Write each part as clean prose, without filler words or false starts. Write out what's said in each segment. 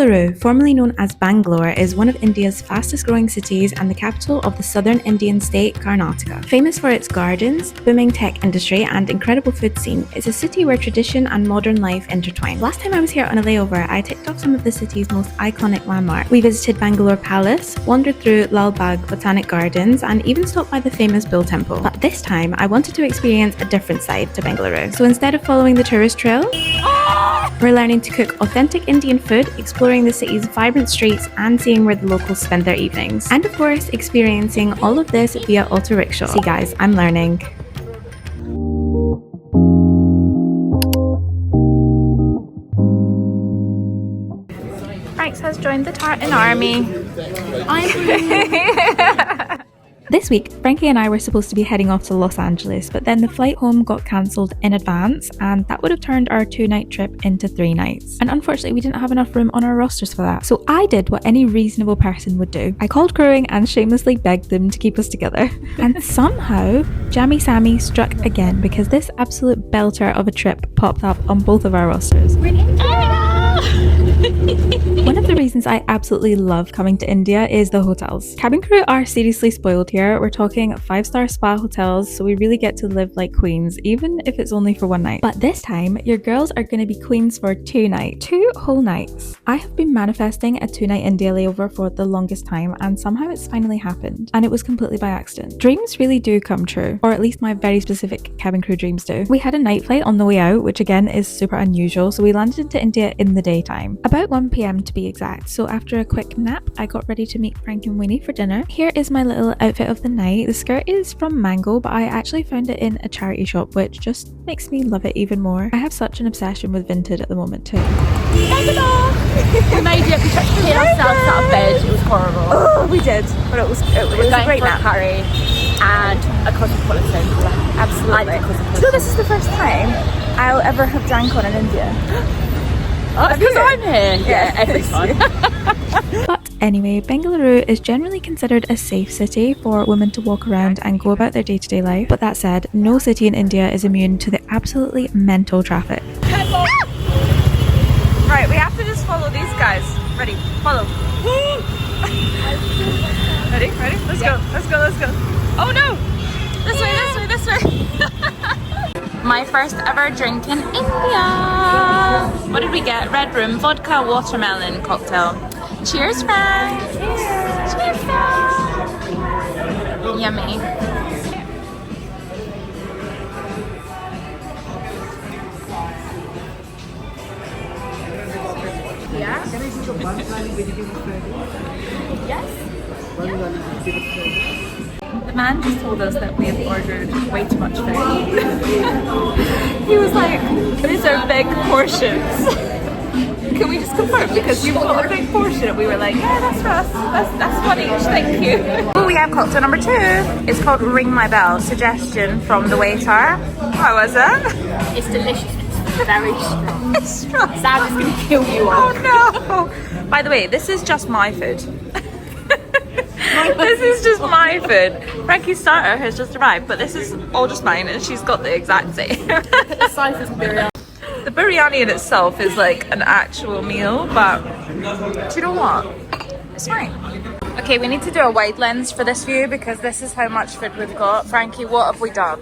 Bengaluru, formerly known as Bangalore, is one of India's fastest growing cities and the capital of the southern Indian state Karnataka. Famous for its gardens, booming tech industry and incredible food scene, it's a city where tradition and modern life intertwine. Last time I was here on a layover, I ticked off some of the city's most iconic landmarks. We visited Bangalore Palace, wandered through Lal Bagh Botanic Gardens and even stopped by the famous Bull Temple. But this time, I wanted to experience a different side to Bengaluru. So instead of following the tourist trail, we're learning to cook authentic Indian food, exploring the city's vibrant streets and seeing where the locals spend their evenings. And of course, experiencing all of this via auto rickshaw. See guys, I'm learning. Franks has joined the tartan army. This week, Frankie and I were supposed to be heading off to Los Angeles, but then the flight home got cancelled in advance, and that would have turned our 2-night trip into 3 nights. And unfortunately, we didn't have enough room on our rosters for that. So I did what any reasonable person would do. I called crewing and shamelessly begged them to keep us together. And somehow, Jammy Sammy struck again because this absolute belter of a trip popped up on both of our rosters. We're in India! One of the reasons I absolutely love coming to India is the hotels. Cabin crew are seriously spoiled here. We're talking 5-star spa hotels, so we really get to live like queens, even if it's only for 1 night. But this time, your girls are going to be queens for 2 nights. 2 whole nights. I have been manifesting a 2-night India layover for the longest time, and somehow it's finally happened. And it was completely by accident. Dreams really do come true, or at least my very specific cabin crew dreams do. We had a night flight on the way out, which again is super unusual, so we landed into India in the daytime. About 1 p.m. to be exact, so after a quick nap, I got ready to meet Frank and Winnie for dinner. Here is my little outfit of the night. The skirt is from Mango, but I actually found it in a charity shop, which just makes me love it even more. I have such an obsession with vintage at the moment too. We made it, we tried to clean ourselves out of bed, it was horrible. Oh, we did, but it was a great nap. Curry and a cosmopolitan. Absolutely. So this is the first time I'll ever have drank on in India. Because I'm here. Yeah, every time. But anyway, Bengaluru is generally considered a safe city for women to walk around and go about their day-to-day life. But that said, no city in India is immune to the absolutely mental traffic. Right, we have to just follow these guys. Ready? Follow. Ready? Let's go. Oh no! This way. My first ever drink in India. What did we get? Red Room vodka watermelon cocktail. Cheers, Frank. Cheers, Frank. Yummy. Yeah. Yes. The man just told us that we have ordered way too much food. He was like, these are big portions. Can we just confirm? Because we've got a big portion. And we were like, yeah, that's for us. That's funny. Thank you. Oh, we have cocktail number 2. It's called Ring My Bell. Suggestion from the waiter. How was it? It's delicious. It's very strong. It's strong. Sam is going to kill you all. Oh no. By the way, this is just my food. This is just my food. Frankie's starter has just arrived, but this is all just mine, and she's got the exact same. The size is biryani. The biryani in itself is like an actual meal, but do you know what? It's fine. Okay, we need to do a wide lens for this view because this is how much food we've got. Frankie, what have we done?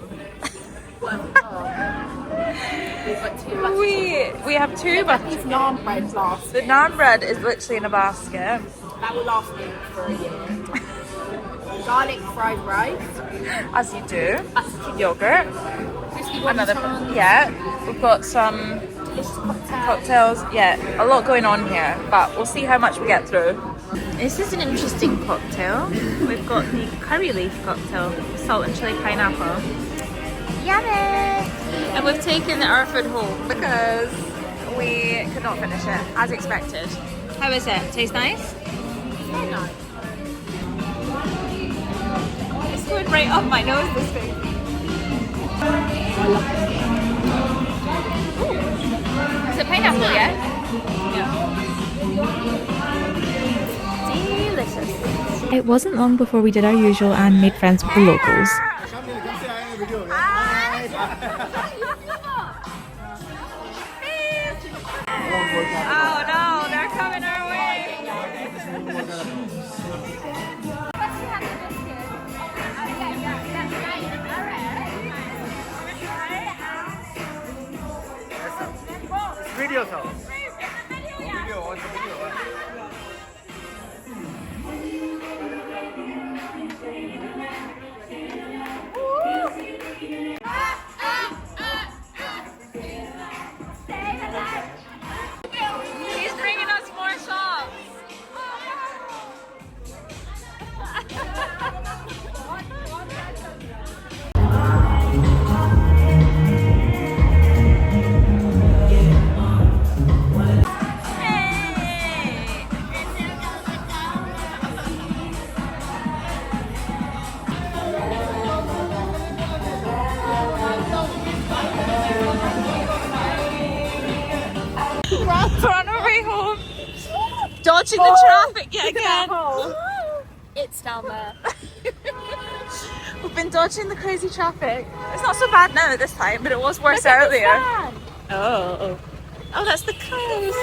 We have 2, but these naan bread last. The naan bread is literally in a basket. That will last me for a year. Garlic fried rice. As you do. Yogurt. Another. Yeah. We've got some cocktails. Yeah, a lot going on here, but we'll see how much we get through. This is an interesting cocktail. We've got the curry leaf cocktail, salt and chili pineapple. Yummy! And we've taken our food home because we could not finish it, as expected. How is it? Tastes nice? Very nice. It's going right up my nose, this thing. Is it pineapple, yeah? Yeah. Delicious. It wasn't long before we did our usual and made friends with the locals. Oh no, they're coming our way! video sir. He's bringing us more shots. We're on our way home, dodging the traffic yet again. It's down there. We've been dodging the crazy traffic. It's not so bad now at this time, but it was worse earlier. Oh, that's the coast.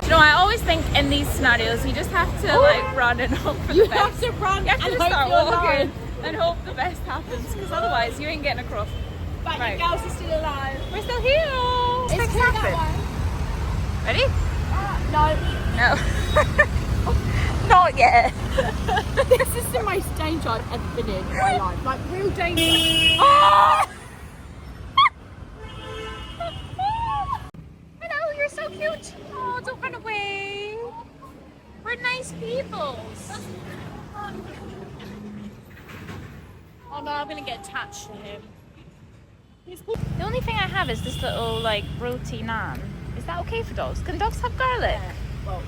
You know, I always think in these scenarios you just have to like run and hope for the best. You have to run you have to just start walking and hope the best happens, because otherwise you ain't getting across. But right. The girls are still alive. We're still here. It's clear that one. Ready? No. Not yet. This is the most danger I've ever been in my life. Like real danger. Oh! Hello, you're so cute. Oh, don't run away. We're nice people. Oh no, I'm gonna get attached to him. The only thing I have is this little like roti naan. Is that okay for dogs? Can dogs have garlic? Yeah. Well,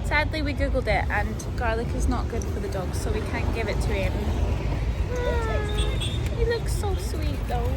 sadly we googled it and garlic is not good for the dogs, so we can't give it to him. He looks so sweet though.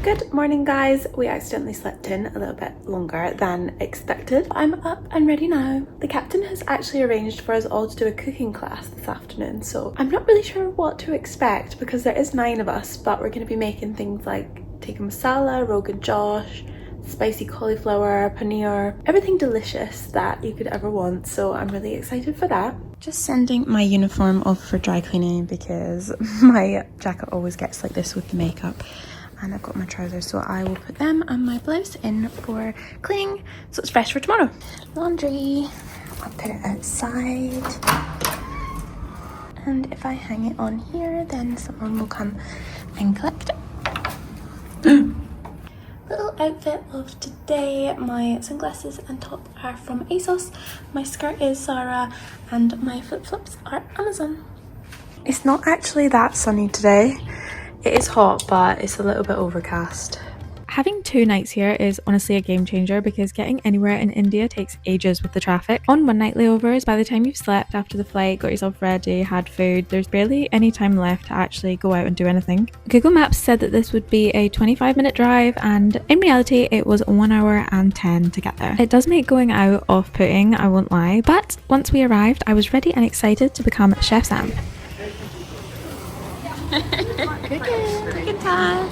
Good morning guys, we accidentally slept in a little bit longer than expected. I'm up and ready now. The captain has actually arranged for us all to do a cooking class this afternoon, so I'm not really sure what to expect because there is 9 of us, but we're going to be making things like tikka masala, rogan josh, spicy cauliflower, paneer, everything delicious that you could ever want, so I'm really excited for that. Just sending my uniform off for dry cleaning because my jacket always gets like this with the makeup, and I've got my trousers, so I will put them and my blouse in for cleaning so it's fresh for tomorrow. Laundry, I'll put it outside, and if I hang it on here then someone will come and collect it. Little outfit of today, my sunglasses and top are from ASOS, my skirt is Zara, and my flip-flops are Amazon. It's not actually that sunny today. It is hot, but it's a little bit overcast. Having 2 nights here is honestly a game changer because getting anywhere in India takes ages with the traffic. On one night layovers, by the time you've slept after the flight, got yourself ready, had food, there's barely any time left to actually go out and do anything. Google Maps said that this would be a 25-minute drive, and in reality it was 1 hour and 10 to get there. It does make going out off-putting, I won't lie, but once we arrived I was ready and excited to become Chef Sam. Cooking time.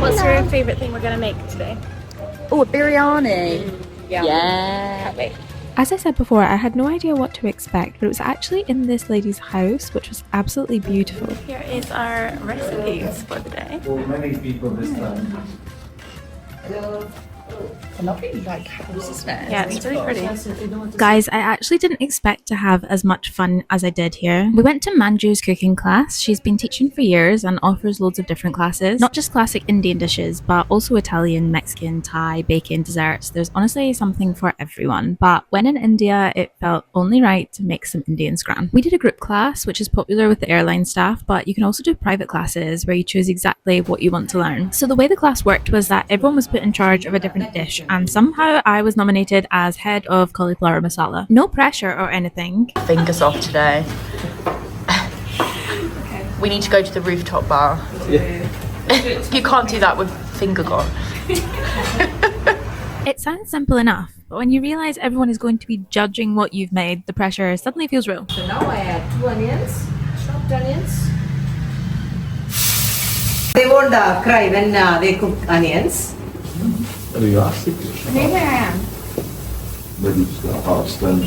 What's your favourite thing we're going to make today? Oh, a biryani. Yeah. Can't wait. As I said before, I had no idea what to expect, but it was actually in this lady's house, which was absolutely beautiful. Here is our recipes for the day. For many people this time. Hello. A lovely like house, isn't it? Yeah, it's really pretty. Guys, I actually didn't expect to have as much fun as I did here. We went to Manju's cooking class. She's been teaching for years and offers loads of different classes. Not just classic Indian dishes, but also Italian, Mexican, Thai, bacon, desserts. There's honestly something for everyone. But when in India, it felt only right to make some Indian scran. We did a group class, which is popular with the airline staff, but you can also do private classes where you choose exactly what you want to learn. So the way the class worked was that everyone was put in charge of a different dish, and somehow I was nominated as head of cauliflower masala. No pressure or anything. Fingers off today. We need to go to the rooftop bar. Yeah. You can't do that with finger gone. It sounds simple enough, but when you realise everyone is going to be judging what you've made, the pressure suddenly feels real. So now I add 2 onions, chopped onions. They won't cry when they cook onions. Oh, you asked it. Maybe I am. But it's not hard stand.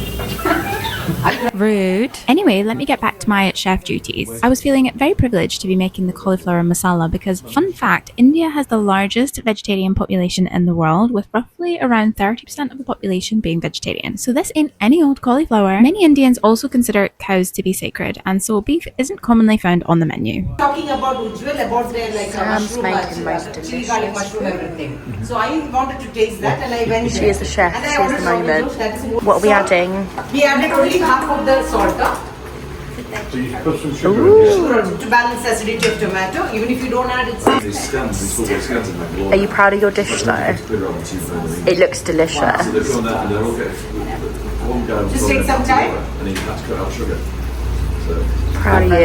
Rude. Anyway, let me get back to my chef duties. I was feeling very privileged to be making the cauliflower masala because, fun fact, India has the largest vegetarian population in the world, with roughly around 30% of the population being vegetarian. So this ain't any old cauliflower. Many Indians also consider cows to be sacred, and so beef isn't commonly found on the menu. Talking about Ujjwal, about their like mushroom, chili garlic mushroom, everything. So I wanted to taste that, and I went. She is the chef. And She I is the ordered moment. salt. What are we adding? We added only half of the salt So you put some sugar in here. to balance the acidity of tomato. Even if you don't add it. These scans, these football scans in Bangalore. Are you proud of your dish though? It looks delicious. So they've gone there and they're all getting one guy was Just take some time. and he had to cut out sugar. So Proud of you.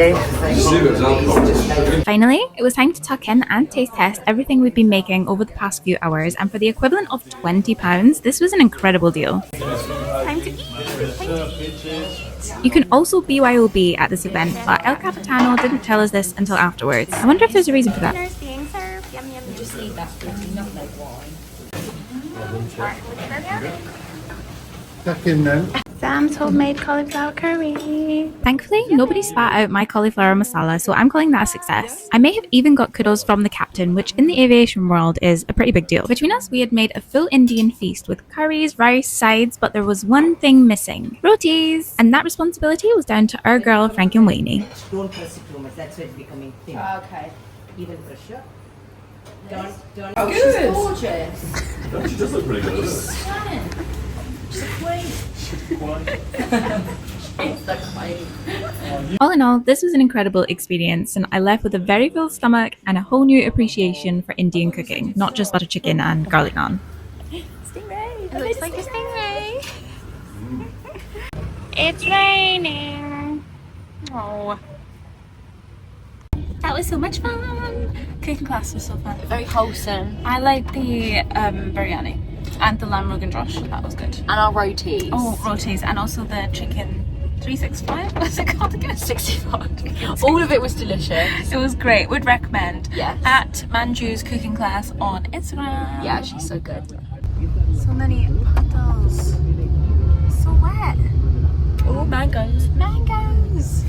you see it was alcohol. Finally, it was time to tuck in and taste test everything we've been making over the past few hours, and for the equivalent of £20, this was an incredible deal. Time to eat! You can also BYOB at this event, but El Capitano didn't tell us this until afterwards. I wonder if there's a reason for that. Dinner's being served. Yum yum. Just leave that. Sam's homemade cauliflower curry. Thankfully, nobody spat out my cauliflower masala, so I'm calling that a success. I may have even got kudos from the captain, which in the aviation world is a pretty big deal. Between us, we had made a full Indian feast with curries, rice, sides, but there was one thing missing: rotis! And that responsibility was down to our girl, Frankie and I. Don't press it too much. That's why it's becoming thin. Okay. Even pressure. Don't. Oh, she's gorgeous. She does look pretty good, doesn't it? Stunning. She's a queen. She's the queen. All in all, this was an incredible experience, and I left with a very full stomach and a whole new appreciation for Indian cooking, not just butter chicken and garlic naan. Stingray. It looks like a stingray. It's raining. Oh. That was so much fun. Cooking class was so fun. Very wholesome. I liked the biryani and the lamb rogan josh. That was good. And our rotis. Oh, rotis, and also the chicken 365. What's it called again? 65. All of it was delicious. It was great. Would recommend. Yes. At Manju's cooking class on Instagram. Yeah, she's so good. So many puddles. So wet. Oh, mangoes. Mangoes.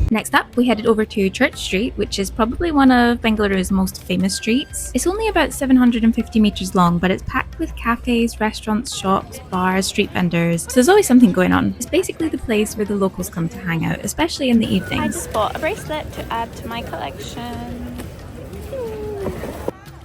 Next up, we headed over to Church Street, which is probably one of Bengaluru's most famous streets. It's only about 750 metres long, but it's packed with cafes, restaurants, shops, bars, street vendors, so there's always something going on. It's basically the place where the locals come to hang out, especially in the I evenings. just bought a bracelet to add to my collection.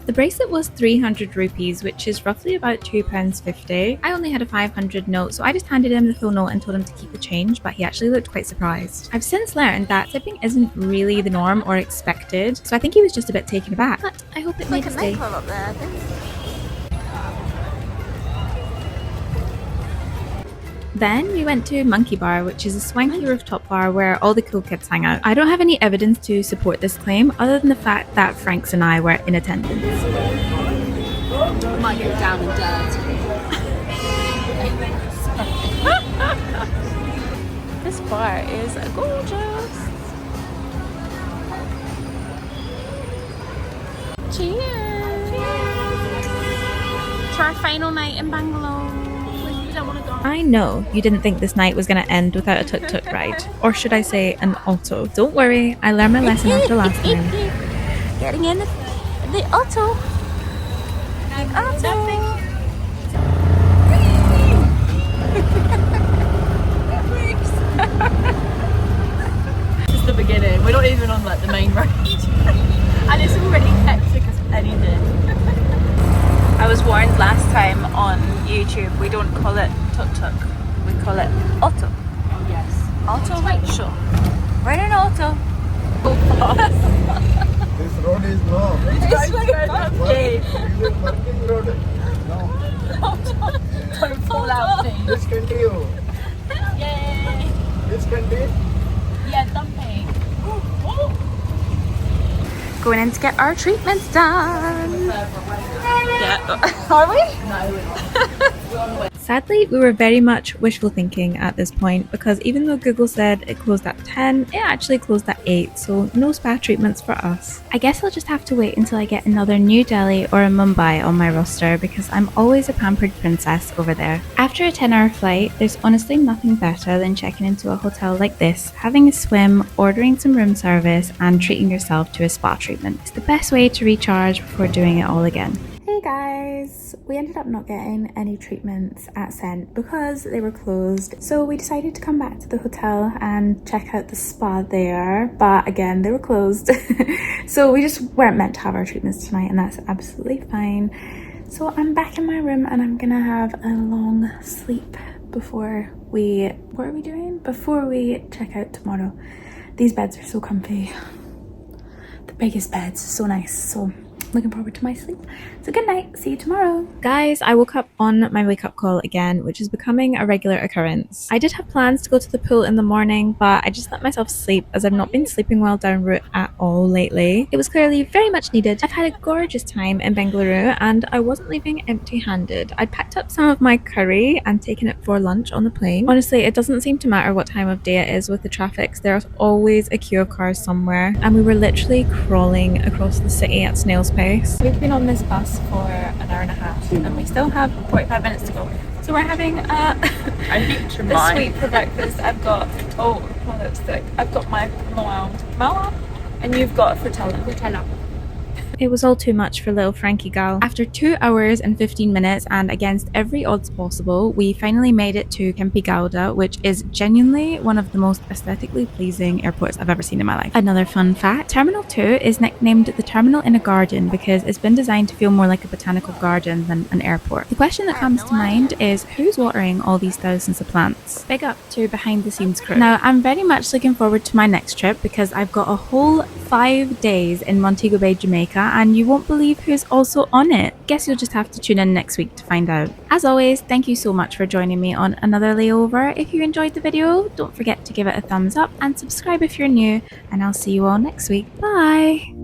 The bracelet was 300 rupees, which is roughly about £2.50. I only had a 500 note, so I just handed him the full note and told him to keep the change, but he actually looked quite surprised. I've since learned that tipping isn't really the norm or expected, so I think he was just a bit taken aback, but I hope it made his day. up there, I think. Then we went to Monkey Bar, which is a swanky rooftop bar where all the cool kids hang out. I don't have any evidence to support this claim other than the fact that Franks and I were in attendance. Might get down and dirty. This bar is gorgeous. Cheers! To our final night in Bangalore. We don't want to go. I know you didn't think this night was going to end without a tuk-tuk ride, or should I say an auto. Don't worry, I learned my lesson after last time. Getting in the auto. This is the beginning. We're not even on like the main road. And it's already hectic as anything. I was warned last time on YouTube, we don't call it tuk-tuk, we call it auto. Yes. Auto rickshaw. We're in an auto. This road is no. It's so bumpy. Working road. No. Don't fall out, please. This continue. Yay. This continue. Yeah, dumping. Going in to get our treatments done. Yeah. Are we? No, we're not. Sadly, we were very much wishful thinking at this point because even though Google said it closed at 10, it actually closed at 8, so no spa treatments for us. I guess I'll just have to wait until I get another New Delhi or a Mumbai on my roster because I'm always a pampered princess over there. After a 10-hour flight, there's honestly nothing better than checking into a hotel like this, having a swim, ordering some room service, and treating yourself to a spa treatment. It's the best way to recharge before doing it all again. Hey guys, we ended up not getting any treatments at Scent because they were closed, so we decided to come back to the hotel and check out the spa there, but again they were closed. So we just weren't meant to have our treatments tonight, and that's absolutely fine. So I'm back in my room and I'm gonna have a long sleep before we, what are we doing? Before we check out tomorrow. These beds are so comfy. The biggest beds, so nice. So looking forward to my sleep. So good night, see you tomorrow. Guys, I woke up on my wake up call again, which is becoming a regular occurrence. I did have plans to go to the pool in the morning, but I just let myself sleep as I've not been sleeping well down route at all lately. It was clearly very much needed. I've had a gorgeous time in Bengaluru and I wasn't leaving empty-handed. I'd packed up some of my curry and taken it for lunch on the plane. Honestly, it doesn't seem to matter what time of day it is with the traffic. There's always a queue of cars somewhere, and we were literally crawling across the city at snail's pace. We've been on this bus for an hour and a half and we still have 45 minutes to go. So we're having the sweet for breakfast. I've got, I've got my moa and you've got Frutella. It was all too much for little Frankie gal. After 2 hours and 15 minutes and against every odds possible, we finally made it to Kempi Gowda, which is genuinely one of the most aesthetically pleasing airports I've ever seen in my life. Another fun fact, Terminal 2 is nicknamed the terminal in a garden because it's been designed to feel more like a botanical garden than an airport. The question that comes to mind is who's watering all these thousands of plants? Big up to behind the scenes crew. Now, I'm very much looking forward to my next trip because I've got a whole 5 days in Montego Bay, Jamaica, and you won't believe who's also on it. Guess you'll just have to tune in next week to find out. As always, thank you so much for joining me on another layover. If you enjoyed the video, don't forget to give it a thumbs up and subscribe if you're new, and I'll see you all next week. Bye!